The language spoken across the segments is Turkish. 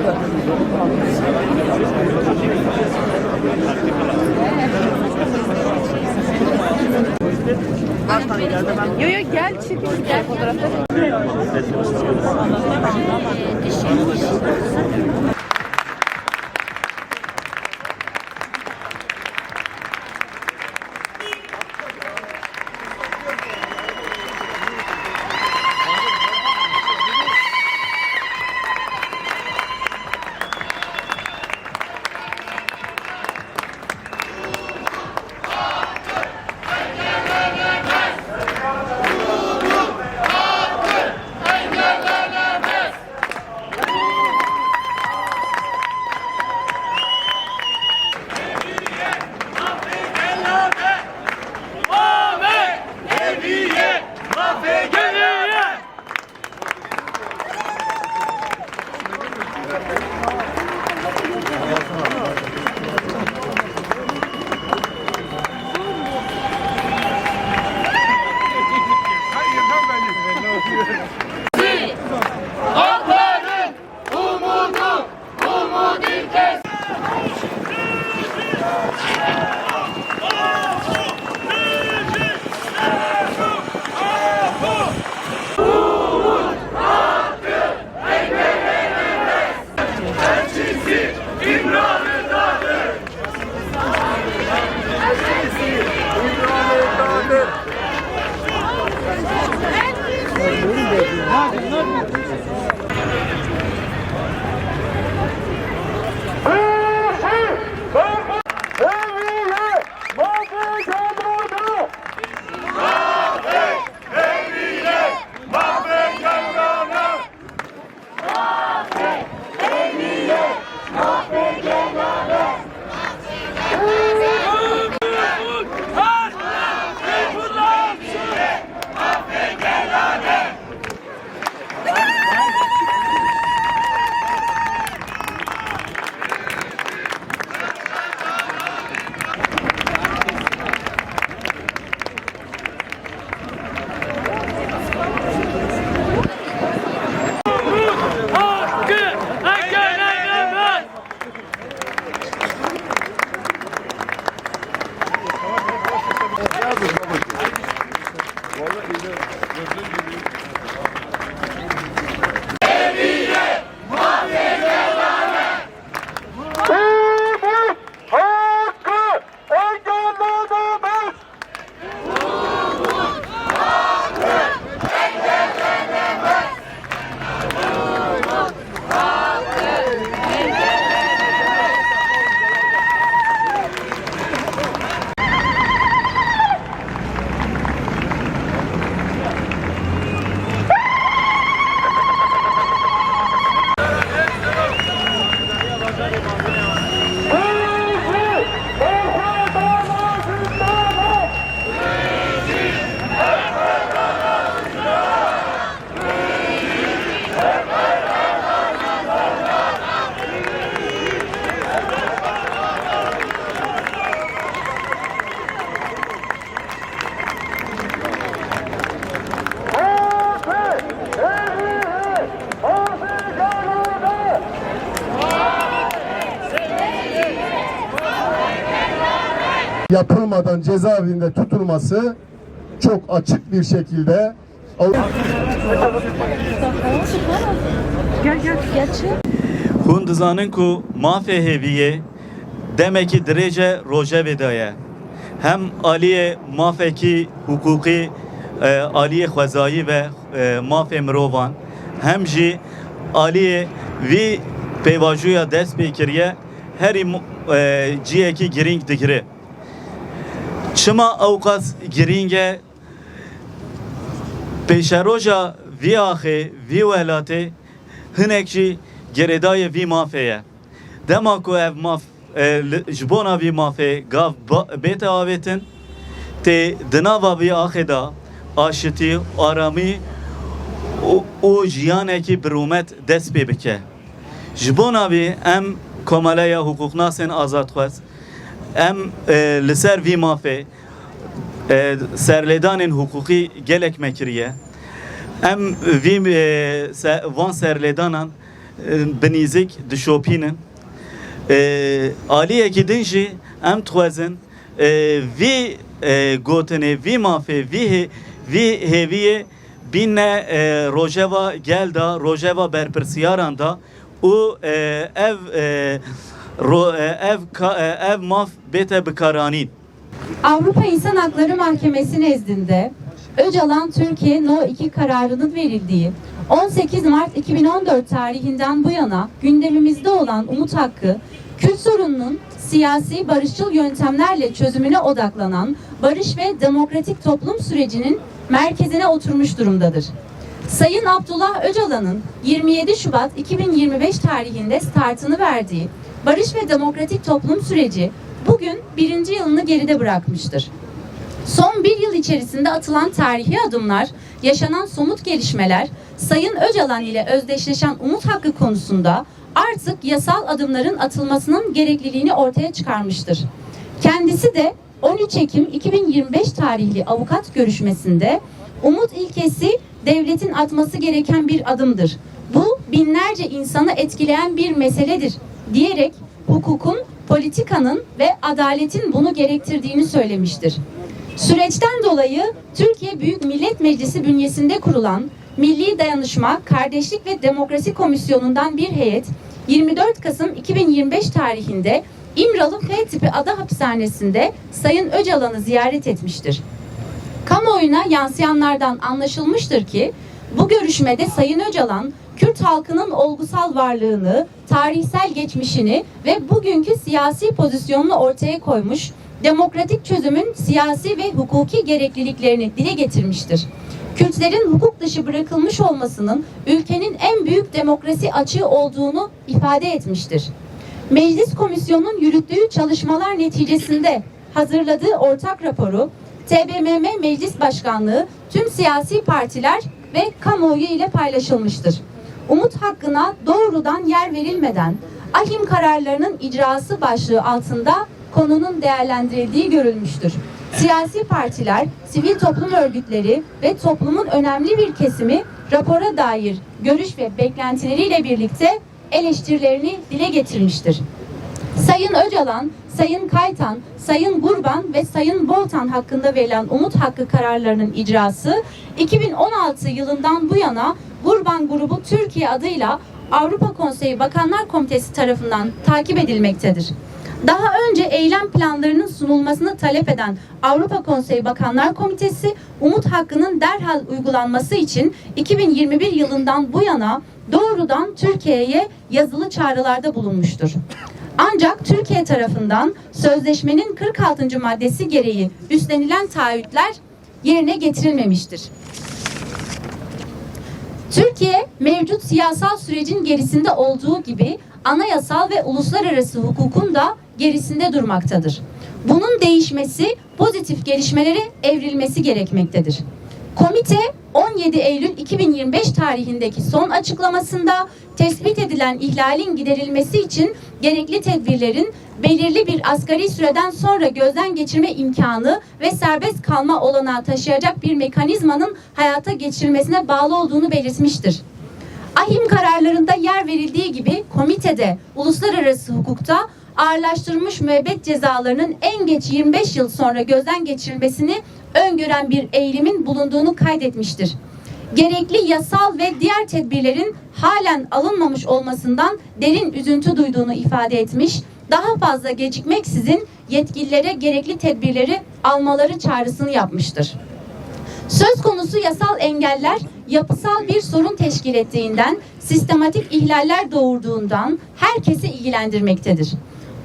Yo yo gel çekin gel fotoğrafta. yapılmadan cezaevinde tutulması çok açık bir şekilde Hûn dizanin ku mafê hêviyê demekî dirêje rojevê de ye. Hem aliyê mafekî hukukî, aliyê xwezayî ve mafê mirovan, hem jî aliyê vî pêvajoya dest pê kiriye herî ciyekî girîng digire. Çima ew qas girîng e pêşeroja vî axê vî welatê hinek jî gerêdayê vî mafê ye. Dema ku ev maf ji bona vî mafê gav bête avêtin tê di nava vî axê da aşitî, aramî û jiyanekî birûmet dest pê bike. Ji bona vî em Komeleya hukuknasên azadxwez em li ser vî mafê serlêdanên hukukî gelek me kiriye. Em vî van serlêdanan بنیزک دشوپینن آلیه که دنجی ام توازن وی گوتنه وی مافه وی هویه بین روژوا گل دا روژوا برپرسیاران دا او ev maf bete bikaranîn. Avrupa İnsan Hakları Mahkemesi nezdinde Öcalan Türkiye No 2 kararının verildiği 18 Mart 2014 tarihinden bu yana gündemimizde olan umut hakkı, Kürt sorununun siyasi barışçıl yöntemlerle çözümüne odaklanan barış ve demokratik toplum sürecinin merkezine oturmuş durumdadır. Sayın Abdullah Öcalan'ın 27 Şubat 2025 tarihinde startını verdiği barış ve demokratik toplum süreci bugün 1. yılını geride bırakmıştır. Son bir yıl içerisinde atılan tarihi adımlar, yaşanan somut gelişmeler, Sayın Öcalan ile özdeşleşen umut hakkı konusunda artık yasal adımların atılmasının gerekliliğini ortaya çıkarmıştır. Kendisi de 13 Ekim 2025 tarihli avukat görüşmesinde umut ilkesi devletin atması gereken bir adımdır. Bu binlerce insanı etkileyen bir meseledir diyerek hukukun, politikanın ve adaletin bunu gerektirdiğini söylemiştir. Süreçten dolayı Türkiye Büyük Millet Meclisi bünyesinde kurulan Milli Dayanışma, Kardeşlik ve Demokrasi Komisyonu'ndan bir heyet 24 Kasım 2025 tarihinde İmralı F tipi ada hapishanesinde Sayın Öcalan'ı ziyaret etmiştir. Kamuoyuna yansıyanlardan anlaşılmıştır ki bu görüşmede Sayın Öcalan, Kürt halkının olgusal varlığını, tarihsel geçmişini ve bugünkü siyasi pozisyonunu ortaya koymuş, demokratik çözümün siyasi ve hukuki gerekliliklerini dile getirmiştir. Kürtlerin hukuk dışı bırakılmış olmasının ülkenin en büyük demokrasi açığı olduğunu ifade etmiştir. Meclis Komisyonu'nun yürüttüğü çalışmalar neticesinde hazırladığı ortak raporu TBMM Meclis Başkanlığı, tüm siyasi partiler ve kamuoyu ile paylaşılmıştır. Umut hakkına doğrudan yer verilmeden ahim kararlarının icrası başlığı altında konunun değerlendirildiği görülmüştür. Siyasi partiler, sivil toplum örgütleri ve toplumun önemli bir kesimi rapora dair görüş ve beklentileriyle birlikte eleştirilerini dile getirmiştir. Sayın Öcalan, Sayın Kaytan, Sayın Gurban ve Sayın Boltan hakkında verilen umut hakkı kararlarının icrası 2016 yılından bu yana Gurban Grubu Türkiye adıyla Avrupa Konseyi Bakanlar Komitesi tarafından takip edilmektedir. Daha önce eylem planlarının sunulmasını talep eden Avrupa Konseyi Bakanlar Komitesi, umut hakkının derhal uygulanması için 2021 yılından bu yana doğrudan Türkiye'ye yazılı çağrılarda bulunmuştur. Ancak Türkiye tarafından sözleşmenin 46. maddesi gereği üstlenilen taahhütler yerine getirilmemiştir. Türkiye mevcut siyasal sürecin gerisinde olduğu gibi anayasal ve uluslararası hukukun da gerisinde durmaktadır. Bunun değişmesi, pozitif gelişmelere evrilmesi gerekmektedir. Komite 17 Eylül 2025 tarihindeki son açıklamasında tespit edilen ihlalin giderilmesi için gerekli tedbirlerin belirli bir asgari süreden sonra gözden geçirme imkanı ve serbest kalma olanağı taşıyacak bir mekanizmanın hayata geçirilmesine bağlı olduğunu belirtmiştir. Ahim kararlarında yer verildiği gibi komitede uluslararası hukukta ağırlaştırılmış müebbet cezalarının en geç 25 yıl sonra gözden geçirilmesini öngören bir eğilimin bulunduğunu kaydetmiştir. Gerekli yasal ve diğer tedbirlerin halen alınmamış olmasından derin üzüntü duyduğunu ifade etmiş, daha fazla gecikmeksizin yetkililere gerekli tedbirleri almaları çağrısını yapmıştır. Söz konusu yasal engeller yapısal bir sorun teşkil ettiğinden, sistematik ihlaller doğurduğundan herkesi ilgilendirmektedir.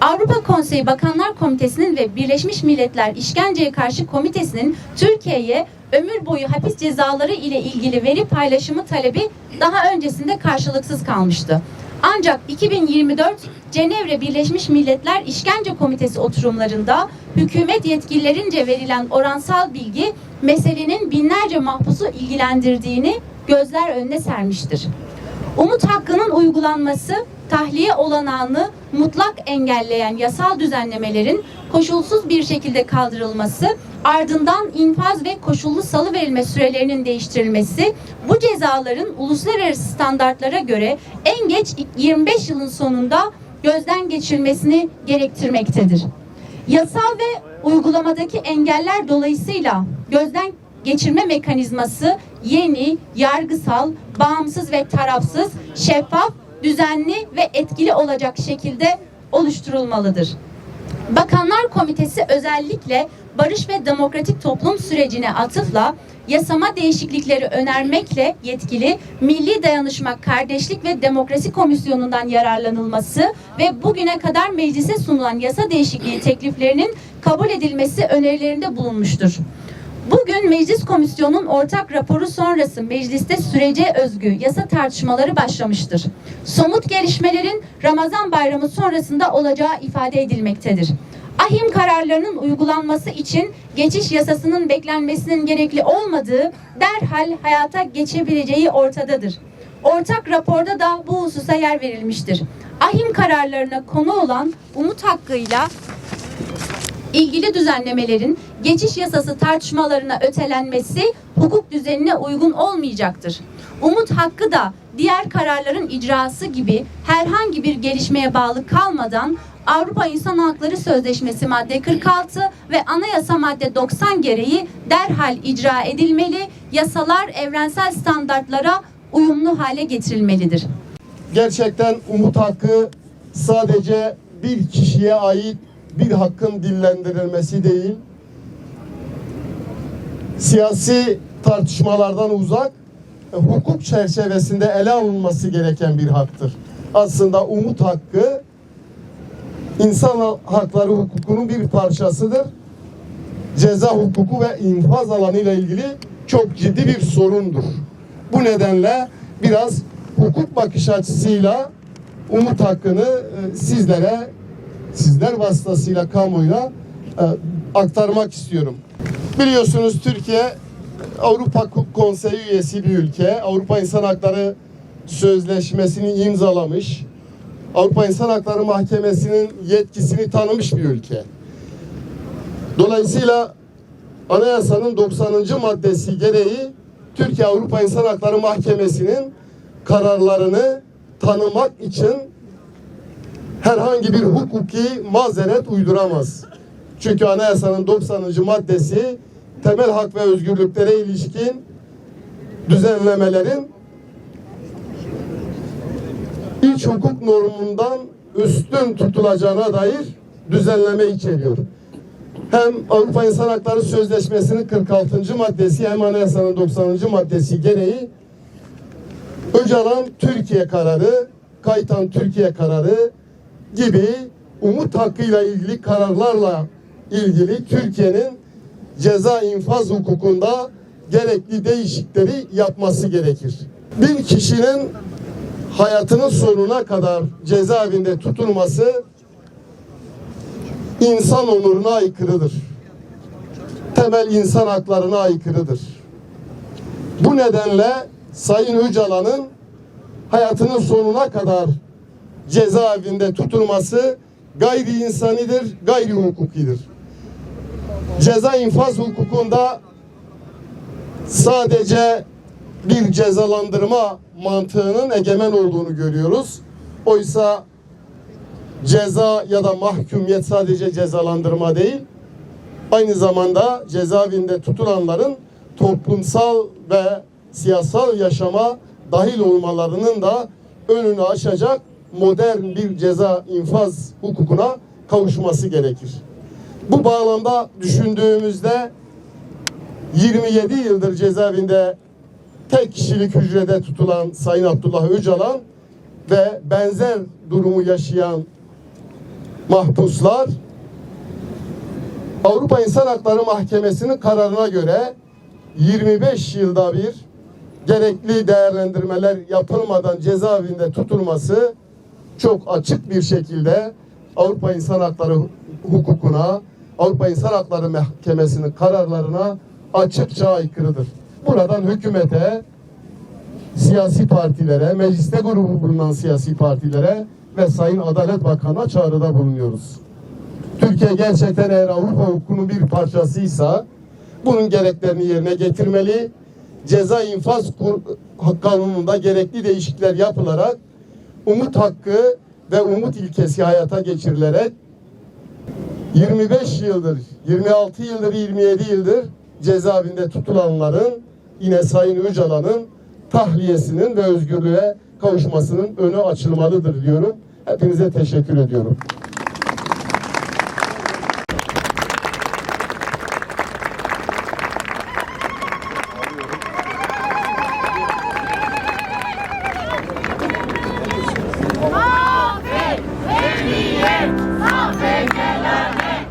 Avrupa Konseyi Bakanlar Komitesi'nin ve Birleşmiş Milletler İşkenceye Karşı Komitesi'nin Türkiye'ye ömür boyu hapis cezaları ile ilgili veri paylaşımı talebi daha öncesinde karşılıksız kalmıştı. Ancak 2024 Cenevre Birleşmiş Milletler İşkence Komitesi oturumlarında hükümet yetkililerince verilen oransal bilgi meselenin binlerce mahpusu ilgilendirdiğini gözler önüne sermiştir. Umut hakkının uygulanması tahliye olanağını mutlak engelleyen yasal düzenlemelerin koşulsuz bir şekilde kaldırılması, ardından infaz ve koşullu salıverilme sürelerinin değiştirilmesi, bu cezaların uluslararası standartlara göre en geç 25 yılın sonunda gözden geçirilmesini gerektirmektedir. Yasal ve uygulamadaki engeller dolayısıyla gözden geçirme mekanizması yeni, yargısal, bağımsız ve tarafsız, şeffaf, düzenli ve etkili olacak şekilde oluşturulmalıdır. Bakanlar Komitesi özellikle barış ve demokratik toplum sürecine atıfla yasama değişiklikleri önermekle yetkili Milli Dayanışma, Kardeşlik ve Demokrasi Komisyonu'ndan yararlanılması ve bugüne kadar meclise sunulan yasa değişikliği tekliflerinin kabul edilmesi önerilerinde bulunmuştur. Bugün Meclis Komisyonu'nun ortak raporu sonrası mecliste sürece özgü yasa tartışmaları başlamıştır. Somut gelişmelerin Ramazan bayramı sonrasında olacağı ifade edilmektedir. Ahim kararlarının uygulanması için geçiş yasasının beklenmesinin gerekli olmadığı, derhal hayata geçebileceği ortadadır. Ortak raporda da bu hususa yer verilmiştir. Ahim kararlarına konu olan umut hakkıyla ilgili düzenlemelerin geçiş yasası tartışmalarına ötelenmesi hukuk düzenine uygun olmayacaktır. Umut hakkı da diğer kararların icrası gibi herhangi bir gelişmeye bağlı kalmadan Avrupa İnsan Hakları Sözleşmesi madde 46 ve Anayasa madde 90 gereği derhal icra edilmeli, yasalar evrensel standartlara uyumlu hale getirilmelidir. Gerçekten umut hakkı sadece bir kişiye ait bir hakkın dillendirilmesi değil, siyasi tartışmalardan uzak, hukuk çerçevesinde ele alınması gereken bir haktır. Aslında umut hakkı insan hakları hukukunun bir parçasıdır. Ceza hukuku ve infaz alanıyla ilgili çok ciddi bir sorundur. Bu nedenle biraz hukuk bakış açısıyla umut hakkını sizler vasıtasıyla kamuoyuna aktarmak istiyorum. Biliyorsunuz Türkiye Avrupa Hukuk Konseyi üyesi bir ülke. Avrupa İnsan Hakları Sözleşmesi'ni imzalamış. Avrupa İnsan Hakları Mahkemesi'nin yetkisini tanımış bir ülke. Dolayısıyla Anayasanın 90. maddesi gereği Türkiye Avrupa İnsan Hakları Mahkemesi'nin kararlarını tanımak için herhangi bir hukuki mazeret uyduramaz. Çünkü Anayasanın 90. maddesi temel hak ve özgürlüklere ilişkin düzenlemelerin iç hukuk normundan üstün tutulacağına dair düzenleme içeriyor. Hem Avrupa İnsan Hakları Sözleşmesi'nin 46. maddesi hem Anayasanın 90. maddesi gereği Öcalan Türkiye kararı, Kaytan Türkiye kararı gibi umut hakkıyla ilgili kararlarla ilgili Türkiye'nin ceza infaz hukukunda gerekli değişiklikleri yapması gerekir. Bir kişinin hayatının sonuna kadar cezaevinde tutulması insan onuruna aykırıdır. Temel insan haklarına aykırıdır. Bu nedenle Sayın Öcalan'ın hayatının sonuna kadar cezaevinde tutulması gayri insanidir, gayri hukukidir. Ceza infaz hukukunda sadece bir cezalandırma mantığının egemen olduğunu görüyoruz. Oysa ceza ya da mahkumiyet sadece cezalandırma değil, aynı zamanda cezaevinde tutulanların toplumsal ve siyasal yaşama dahil olmalarının da önünü açacak modern bir ceza infaz hukukuna kavuşması gerekir. Bu bağlamda düşündüğümüzde 27 yıldır cezaevinde tek kişilik hücrede tutulan Sayın Abdullah Öcalan ve benzer durumu yaşayan mahpuslar Avrupa İnsan Hakları Mahkemesi'nin kararına göre 25 yılda bir gerekli değerlendirmeler yapılmadan cezaevinde tutulması çok açık bir şekilde Avrupa İnsan Hakları hukukuna, Avrupa İnsan Hakları Mahkemesi'nin kararlarına açıkça aykırıdır. Buradan hükümete, siyasi partilere, mecliste grubu bulunan siyasi partilere ve Sayın Adalet Bakanı'na çağrıda bulunuyoruz. Türkiye gerçekten eğer Avrupa hukukunun bir parçasıysa bunun gereklerini yerine getirmeli. Ceza infaz kanununda gerekli değişiklikler yapılarak umut hakkı ve umut ilkesi hayata geçirilerek 25 yıldır, 26 yıldır, 27 yıldır cezaevinde tutulanların yine Sayın Öcalan'ın tahliyesinin ve özgürlüğe kavuşmasının önü açılmalıdır diyorum. Hepinize teşekkür ediyorum.